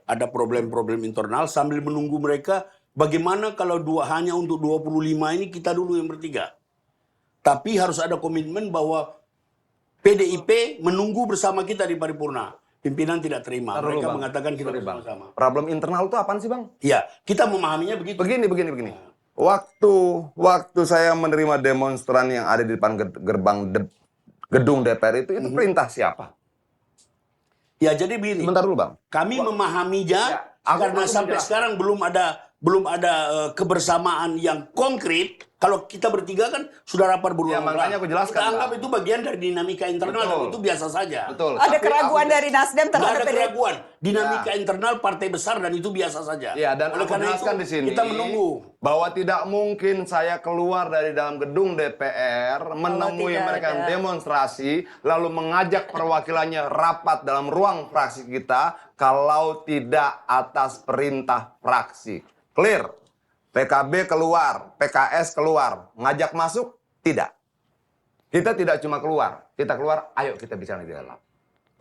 ada problem-problem internal sambil menunggu mereka bagaimana kalau hanya untuk 25 ini kita dulu yang bertiga. Tapi harus ada komitmen bahwa PDIP menunggu bersama kita di paripurna. Pimpinan tidak terima. Mereka mengatakan kita bersama-sama. Problem internal itu apaan sih, Bang? Iya, kita memahaminya begitu. Begini. Waktu saya menerima demonstran yang ada di depan gerbang gedung DPR itu perintah siapa? Ya, jadi begini. Sebentar dulu, Bang. Kami memahaminya karena sampai sekarang belum ada kebersamaan yang konkret. Kalau kita bertiga kan sudah rapat berulang. Ya, makanya aku jelaskan. Kita anggap itu bagian dari dinamika internal dan itu biasa saja. Betul. Ada keraguan dari Nasdem terhadap ada keraguan. Dinamika internal partai besar dan itu biasa saja. Ya, dan oleh aku karena jelaskan itu di sini kita menunggu bahwa tidak mungkin saya keluar dari dalam gedung DPR menemui mereka yang demonstrasi lalu mengajak perwakilannya rapat dalam ruang fraksi kita kalau tidak atas perintah fraksi. Clear? PKB keluar, PKS keluar, ngajak masuk? Tidak. Kita tidak cuma keluar, kita keluar, ayo kita bicara di dalam.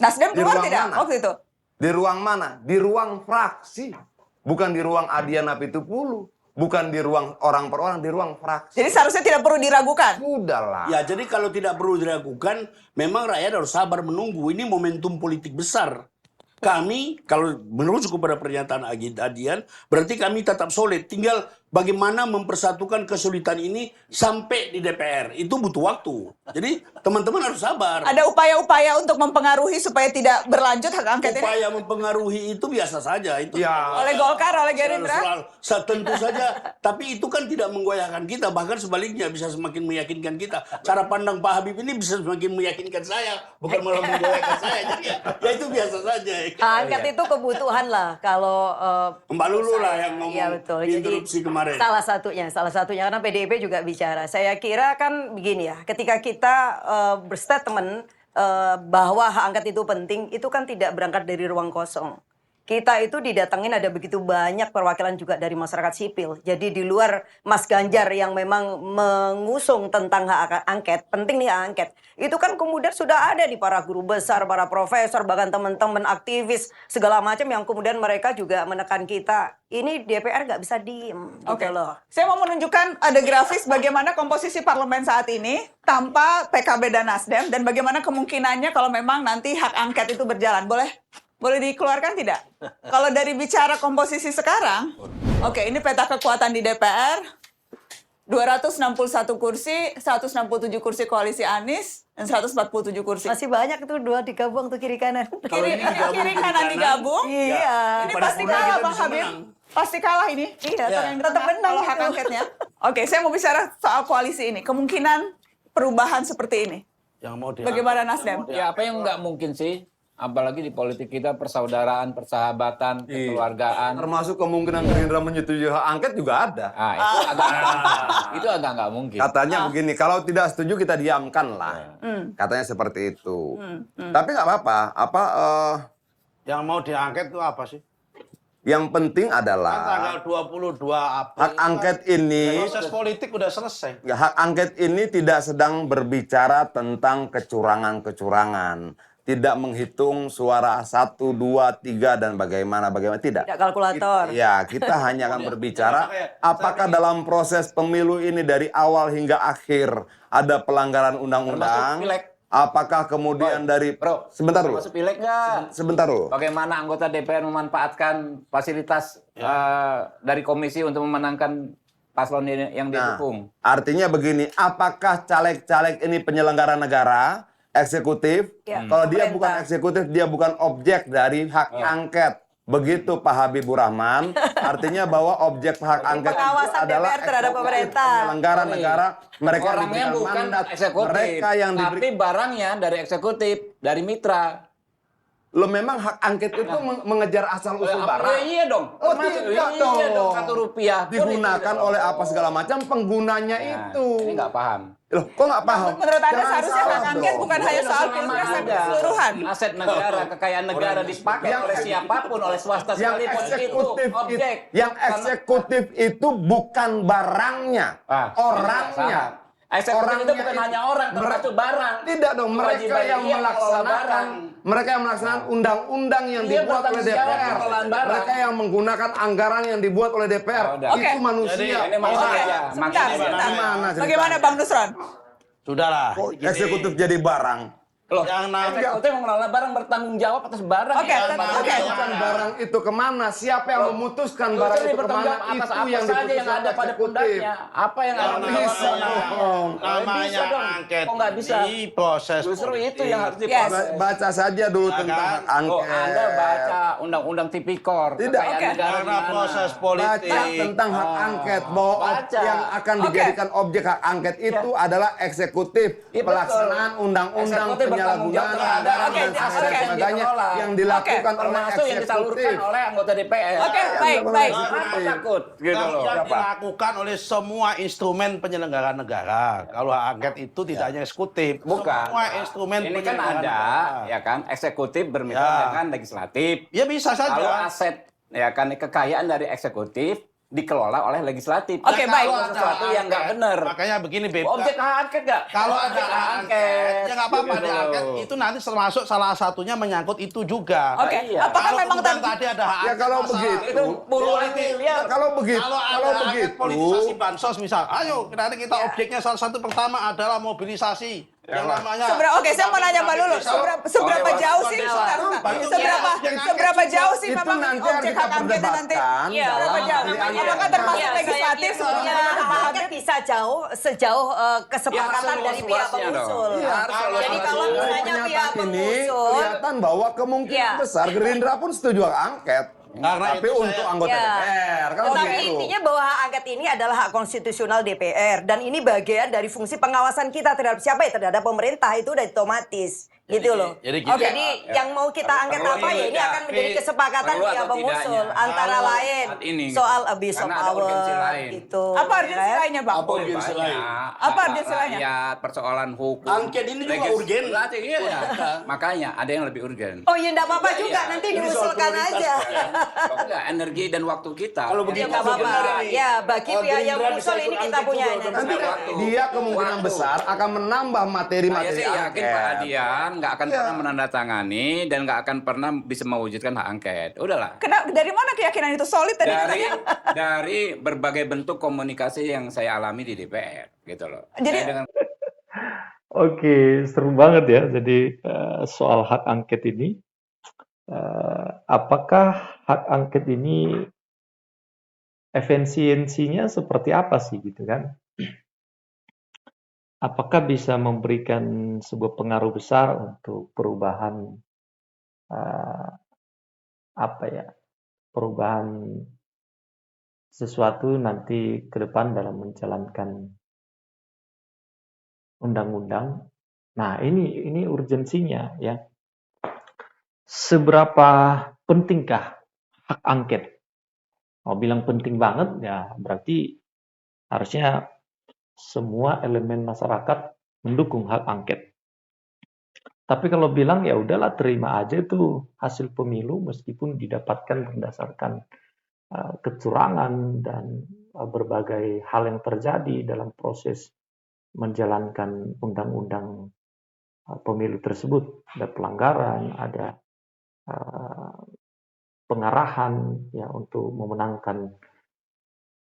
Nasdem keluar tidak waktu itu? Di ruang mana? Di ruang fraksi. Bukan di ruang Adiana Pitupulu. Bukan di ruang orang per orang, di ruang fraksi. Jadi seharusnya tidak perlu diragukan? Udahlah. Ya, jadi kalau tidak perlu diragukan, memang rakyat harus sabar menunggu. Ini momentum politik besar. Kami, kalau merujuk kepada pernyataan Adian, berarti kami tetap solid. Tinggal bagaimana mempersatukan kesulitan ini sampai di DPR. Itu butuh waktu. Jadi teman-teman harus sabar. Ada upaya-upaya untuk mempengaruhi supaya tidak berlanjut hak angket ini? Upaya mempengaruhi itu biasa saja. Itu oleh Golkar, oleh Gerindra? Tentu saja. Tapi itu kan tidak menggoyahkan kita. Bahkan sebaliknya bisa semakin meyakinkan kita. Cara pandang Pak Habib ini bisa semakin meyakinkan saya. Bukan malah menggoyahkan saya. Jadi ya itu biasa saja. Angket itu kebutuhan lah. Kalau Mbak Lulu lah yang ngomong ya, betul. interupsi kemarin. Salah satunya karena PDIP juga bicara. Saya kira kan begini ya, ketika kita berstatement bahwa hak angket itu penting, itu kan tidak berangkat dari ruang kosong. Kita itu didatengin ada begitu banyak perwakilan juga dari masyarakat sipil. Jadi di luar Mas Ganjar yang memang mengusung tentang hak angket, penting nih hak angket. Itu kan kemudian sudah ada di para guru besar, para profesor, bahkan teman-teman aktivis segala macam yang kemudian mereka juga menekan kita. Ini DPR nggak bisa diem. Oke. Gitu loh. Saya mau menunjukkan ada grafis bagaimana komposisi parlemen saat ini tanpa PKB dan Nasdem dan bagaimana kemungkinannya kalau memang nanti hak angket itu berjalan. Boleh dikeluarkan tidak? Kalau dari bicara komposisi sekarang, oke, ini peta kekuatan di DPR, 261 kursi, 167 kursi koalisi Anies, dan 147 kursi. Masih banyak itu dua digabung tuh kiri kanan. Kiri kanan digabung. Iya. Ini pasti kalah Bang Habib. Pasti kalah ini. Iya, tetap menang kalau hak angketnya. Oke, saya mau bicara soal koalisi ini. Kemungkinan perubahan seperti ini. Yang mau Bagaimana Nasdem? Ya apa yang nggak mungkin sih? Apalagi di politik kita persaudaraan, persahabatan, kekeluargaan. Termasuk kemungkinan Gerindra menyetujui hak angket juga ada. Itu agak nggak mungkin. Katanya begini, kalau tidak setuju kita diamkan lah. Katanya seperti itu. Tapi nggak apa-apa. Yang mau diangket itu apa sih? Yang penting Kan adalah tanggal 22 April. hak angket ini, Proses politik udah selesai. hak angket ini tidak sedang berbicara tentang kecurangan-kecurangan. Tidak menghitung suara 1, 2, 3 dan bagaimana tidak. Tidak kalkulator. Ya, kita hanya akan berbicara apakah dalam proses pemilu ini dari awal hingga akhir ada pelanggaran undang-undang. Apakah kemudian dari sebentar dulu. Masuk pileg nggak? Sebentar dulu. Bagaimana anggota DPR memanfaatkan fasilitas dari komisi untuk memenangkan paslon yang didukung? Artinya begini, apakah caleg-caleg ini penyelenggara negara? Eksekutif, kalau dia bukan eksekutif, dia bukan objek dari hak angket. Begitu Pak Habibur Rahman, artinya bahwa objek hak angket itu adalah DPR terhadap pemerintah. Penyelenggara negara, mereka Orangnya diberikan bukan mandat, eksekutif, mereka yang tapi barangnya dari eksekutif, dari mitra. Lo memang hak angket itu mengejar asal usul barang. Iya dong. Oh, Termasuk tidak iya dong. Rp1 digunakan oleh apa segala macam penggunanya itu. Ini nggak paham. Loh, kok nggak paham? Menurut Anda Jangan seharusnya salah hak angket dong. bukan hanya soal pilpres tapi keseluruhan. Aset negara, kekayaan negara dipakai oleh siapapun, oleh swasta sekalipun itu objek. Yang eksekutif itu bukan barangnya, orangnya. Eksekutif itu bukan hanya orang, termasuk barang. Tidak dong, mereka yang melaksanakan Mereka yang melaksanakan undang-undang yang Iya, dibuat oleh bertanggung jawab DPR. pengelolaan barang. Mereka yang menggunakan anggaran yang dibuat oleh DPR. Oh, udah. Oke. Itu manusia. Ini maksudnya Oke, aja. sebentar, Maksudnya sebentar. Gimana ceritanya? Bagaimana Bang Nusron? Sudahlah. Kok gini. eksekutif jadi barang? Loh, Yang namanya- eksekutif mengelola barang bertanggung jawab atas barang. Oke, Ya, oke. makanya Memutuskan barang itu kemana? Siapa yang memutuskan Justru barang itu bertanggung kemana? jawab atas Itu apa yang saja yang diputuskan ada pada eksekutif. pundaknya. Apa yang ada di Bisa bawah dong. Namanya bisa dong. angket Kok nggak bisa? ini proses Justru itu politik. yang harus Yes. diproses. Baca saja dulu Ya tentang kan? angket. Oh, Anda baca undang-undang tipikor. Tidak. kekayaan Oke. negara Karena gimana. proses Baca politik. tentang hak angket bahwa Baca. yang akan Oke. dijadikan objek hak angket itu adalah eksekutif, Iya, betul. pelaksanaan undang-undang, Eksekutif bertanggung jawab penyalahgunaan terhadap anggaran Oke, dan oke. sebagainya Dikelola. yang dilakukan oleh Termasuk yang disalurkan eksekutif. oleh anggota DPR. Oke, Yang baik, dilakukan baik. oleh Kenapa eksekutif. takut? Gitu loh. Yang dilakukan oleh semua instrumen penyelenggara negara. Kalau hak angket itu tidak hanya eksekutif. Bukan. Semua instrumen Ini kan penyelenggara ada, negara. ya kan, eksekutif bermitra Ya. dengan legislatif. Ya bisa Kalau saja. aset, ya kan, kekayaan dari eksekutif dikelola oleh legislatif. Oke, Nah, baik. kalau sesuatu yang nggak benar. Makanya begini, Beb. Objek hak angket nggak? Kalau ada Objek hak angket, ya nggak apa-apa Gitu di angket. loh. Itu nanti termasuk salah satunya menyangkut itu juga. Oke, Iya. apakah Kalau memang kemudian tadi ada hak Ya angket kalau masalah- begitu, Itu puluhan Politik. miliar. kalau begitu, Kalau ada kalau angket begitu, politisasi bansos misal, ayo nanti kita objeknya salah satu pertama adalah mobilisasi. Yang namanya. Oke, saya mau nanya Mbak Lulu, seberapa jauh sih? Sebentar, seberapa jauh sih itu memang nanti harus objek kita hak angketnya nanti? perdebatkan Iya, Seberapa dalam jauh? ahli angket. Apakah termasuk Iya, legislatif saya sebetulnya yakin hak hak angket? angket bisa sejauh kesepakatan Ya, dari pihak seluas-luasnya dong. pengusul. Harus Jadi kalau seluas-luasnya. misalnya pihak Pernyataan ini pengusul, kelihatan bahwa kemungkinan Iya. besar Gerindra pun setuju hak angket. Karena Tapi itu saya- untuk anggota Iya. DPR, kalau Tapi begitu. intinya bahwa hak angket ini adalah hak konstitusional DPR dan ini bagian dari fungsi pengawasan kita terhadap siapa ya, terhadap pemerintah, itu udah otomatis gitu loh. jadi Oke, gitu. jadi yang mau kita angket Perlu apa ya, ini tidak, akan menjadi tapi kesepakatan perlu pihak atau pengusul tidaknya. antara Kalau lain saat ini, soal gitu. abuse of Karena ada urgensi power lain. gitu. Apa urgensi ya kan? lainnya, Bang? Apa urgensi lain? Apa urgensi lainnya? Rakyat, persoalan hukum. Angket ini juga urgen. Legislatif, iya. Makanya ada yang lebih urgen. Oh iya, enggak apa-apa Iya, juga, iya. nanti Ini soal diusulkan prioritas, aja. Kok enggak energi dan waktu kita. Kalau Ya begitu nggak apa-apa. sebenarnya Ya, bagi Oh, pihak yang Gerindra mengusul bisa ini ikut kita angket punya juga, energi. Nanti Waktu. dia kemungkinan Waktu. besar akan menambah Saya materi-materi sih yakin angket. Pak Adian nggak akan Iya. pernah menandatangani dan nggak akan pernah bisa mewujudkan hak angket. Udahlah. Dari mana keyakinan itu solid tadi? Dari berbagai bentuk komunikasi yang saya alami di DPR gitu loh. Jadi- Saya dengan Oke, seru banget ya. Jadi soal hak angket ini, apakah hak angket ini efisiensinya seperti apa sih gitu kan? Apakah bisa memberikan sebuah pengaruh besar untuk perubahan apa ya? Perubahan sesuatu nanti ke depan dalam menjalankan undang-undang. Nah, ini urgensinya ya. Seberapa pentingkah hak angket? Mau bilang penting banget ya, berarti harusnya semua elemen masyarakat mendukung hak angket. Tapi kalau bilang ya udahlah terima aja itu hasil pemilu meskipun didapatkan berdasarkan kecurangan dan berbagai hal yang terjadi dalam proses menjalankan undang-undang pemilu tersebut, ada pelanggaran, ada pengarahan ya untuk memenangkan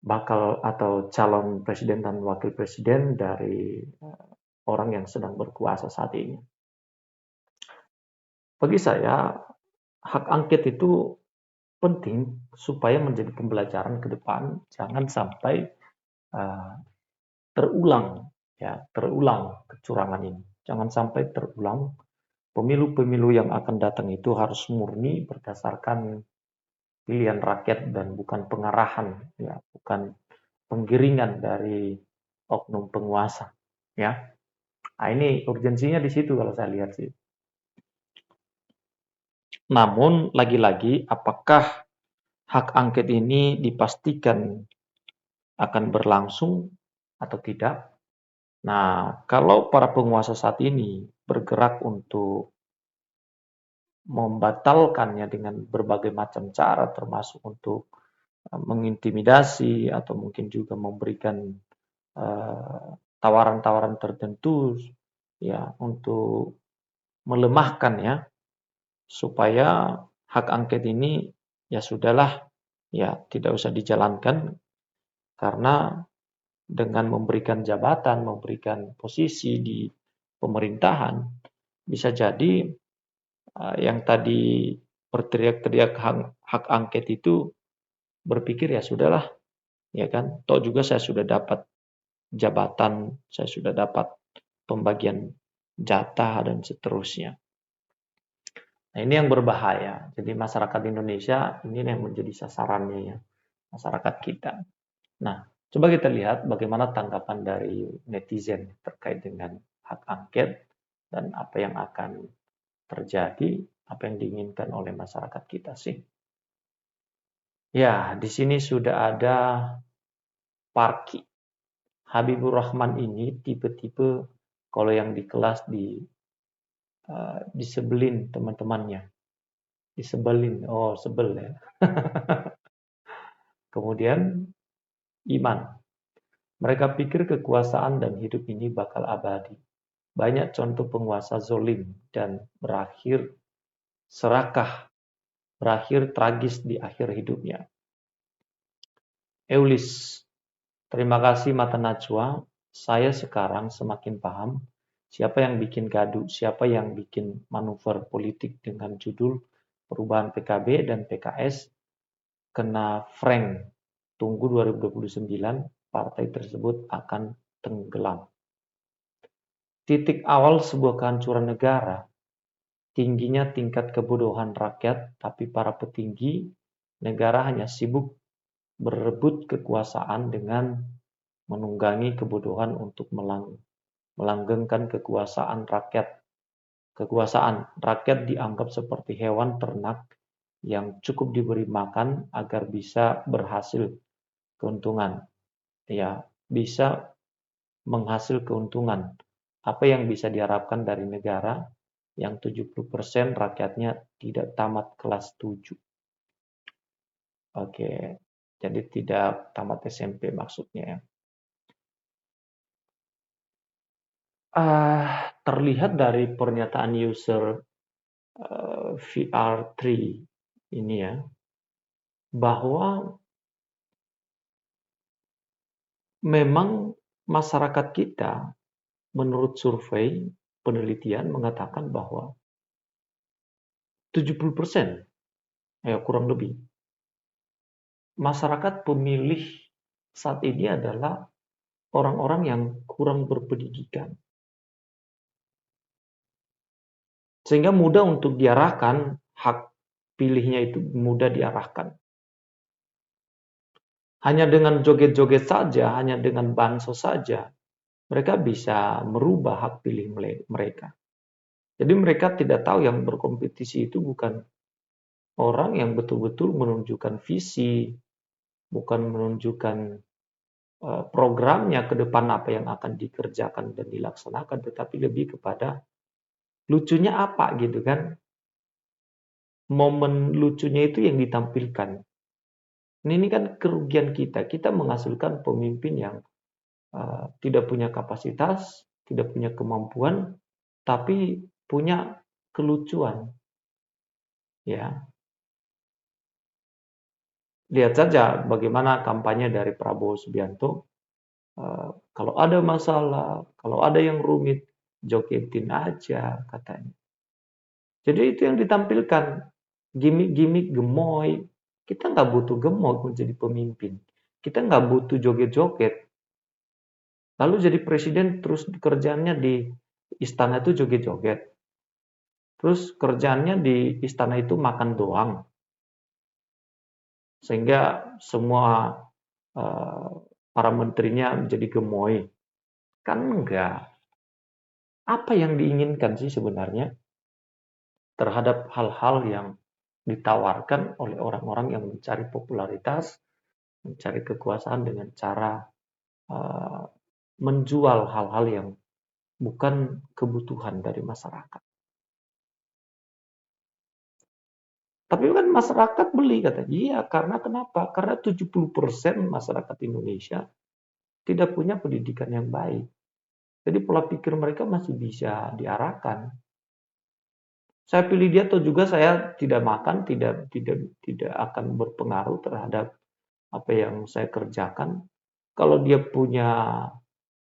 bakal atau calon presiden dan wakil presiden dari orang yang sedang berkuasa saat ini. Bagi saya hak angket itu penting supaya menjadi pembelajaran ke depan, jangan sampai terulang kecurangan ini. Jangan sampai terulang. Pemilu-pemilu yang akan datang itu harus murni berdasarkan pilihan rakyat dan bukan pengarahan, ya, bukan penggiringan dari oknum penguasa, ya. Nah, ini urgensinya di situ kalau saya lihat sih. Namun lagi-lagi, apakah hak angket ini dipastikan akan berlangsung atau tidak? Nah, kalau para penguasa saat ini bergerak untuk membatalkannya dengan berbagai macam cara, termasuk untuk mengintimidasi atau mungkin juga memberikan tawaran-tawaran tertentu, ya, untuk melemahkan ya supaya hak angket ini ya sudahlah, ya tidak usah dijalankan, karena dengan memberikan jabatan, memberikan posisi di pemerintahan, bisa jadi yang tadi berteriak-teriak hak angket itu berpikir ya sudahlah, ya kan, toh juga saya sudah dapat jabatan, saya sudah dapat pembagian jatah dan seterusnya. Nah, ini yang berbahaya. Jadi masyarakat Indonesia ini yang menjadi sasarannya ya, masyarakat kita. Nah, coba kita lihat bagaimana tanggapan dari netizen terkait dengan hak angket dan apa yang akan terjadi, apa yang diinginkan oleh masyarakat kita sih. Ya, di sini sudah ada Parki. Habibur Rahman ini tipe-tipe kalau yang di kelas disebelin teman-temannya. Disebelin, oh sebel ya. Kemudian Iman. Mereka pikir kekuasaan dan hidup ini bakal abadi. Banyak contoh penguasa zolim dan berakhir serakah, berakhir tragis di akhir hidupnya. Eulis, terima kasih Mata Najwa. Saya sekarang semakin paham siapa yang bikin gaduh, siapa yang bikin manuver politik dengan judul perubahan PKB dan PKS kena Frank. Tunggu 2029, partai tersebut akan tenggelam. Titik awal sebuah kehancuran negara, tingginya tingkat kebodohan rakyat, tapi para petinggi negara hanya sibuk berebut kekuasaan dengan menunggangi kebodohan untuk melanggengkan kekuasaan rakyat. Kekuasaan rakyat dianggap seperti hewan ternak yang cukup diberi makan agar bisa berhasil keuntungan. Ya, bisa menghasil keuntungan. Apa yang bisa diharapkan dari negara yang 70% rakyatnya tidak tamat kelas 7. Oke, jadi tidak tamat SMP maksudnya ya. Terlihat dari pernyataan user VR3 ini ya, bahwa memang masyarakat kita menurut survei penelitian mengatakan bahwa 70%, ya kurang lebih, masyarakat pemilih saat ini adalah orang-orang yang kurang berpendidikan. Sehingga mudah untuk diarahkan, hak pilihnya itu mudah diarahkan. Hanya dengan joget-joget saja, hanya dengan bansos saja, mereka bisa merubah hak pilih mereka. Jadi mereka tidak tahu yang berkompetisi itu bukan orang yang betul-betul menunjukkan visi, bukan menunjukkan programnya ke depan apa yang akan dikerjakan dan dilaksanakan, tetapi lebih kepada lucunya apa gitu kan. Momen lucunya itu yang ditampilkan. Ini kan kerugian kita. Kita menghasilkan pemimpin yang tidak punya kapasitas, tidak punya kemampuan, tapi punya kelucuan. Ya, lihat saja bagaimana kampanye dari Prabowo Subianto. Kalau ada masalah, kalau ada yang rumit, jogetin aja katanya. Jadi itu yang ditampilkan, gimmick-gimmick gemoy. Kita nggak butuh gemoy menjadi pemimpin. Kita nggak butuh joget-joget. Lalu jadi presiden terus kerjaannya di istana itu joget-joget. Terus kerjaannya di istana itu makan doang. Sehingga semua para menterinya menjadi gemoy. Kan enggak. Apa yang diinginkan sih sebenarnya terhadap hal-hal yang ditawarkan oleh orang-orang yang mencari popularitas, mencari kekuasaan dengan cara menjual hal-hal yang bukan kebutuhan dari masyarakat. Tapi kan masyarakat beli katanya. Iya, karena kenapa? Karena 70% masyarakat Indonesia tidak punya pendidikan yang baik. Jadi pola pikir mereka masih bisa diarahkan. Saya pilih dia atau juga saya tidak makan, tidak akan berpengaruh terhadap apa yang saya kerjakan. Kalau dia punya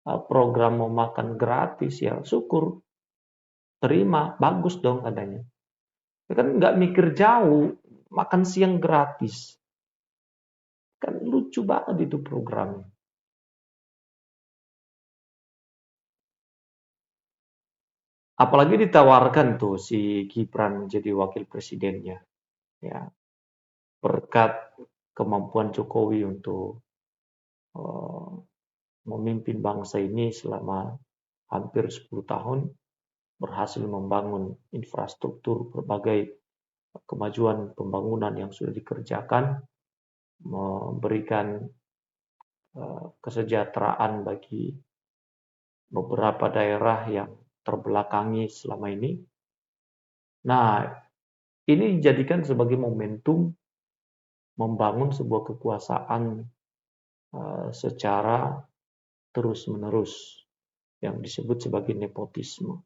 program mau makan gratis, ya syukur, terima, bagus dong adanya. Ya kan nggak mikir jauh, makan siang gratis. Kan lucu banget itu programnya. Apalagi ditawarkan tuh si Gibran jadi wakil presidennya. Ya, berkat kemampuan Jokowi untuk memimpin bangsa ini selama hampir 10 tahun, berhasil membangun infrastruktur berbagai kemajuan pembangunan yang sudah dikerjakan, memberikan kesejahteraan bagi beberapa daerah yang terbelakangi selama ini. Nah, ini dijadikan sebagai momentum membangun sebuah kekuasaan secara terus-menerus yang disebut sebagai nepotisme.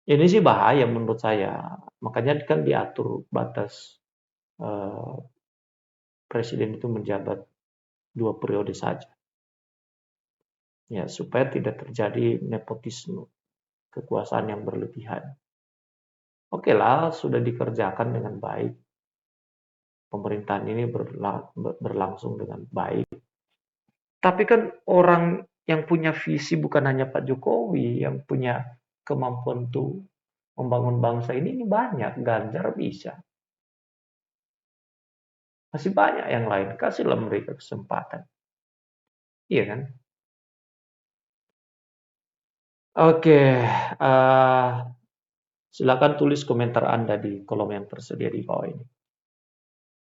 Ini sih bahaya menurut saya. Makanya kan diatur batas presiden itu menjabat 2 periode saja. Ya, supaya tidak terjadi nepotisme, kekuasaan yang berlebihan. Oke lah, sudah dikerjakan dengan baik. Pemerintahan ini berlangsung dengan baik. Tapi kan orang yang punya visi bukan hanya Pak Jokowi, yang punya kemampuan untuk membangun bangsa ini banyak. Ganjar bisa. Masih banyak yang lain. Kasihlah mereka kesempatan. Iya kan? Oke, silakan tulis komentar Anda di kolom yang tersedia di bawah ini.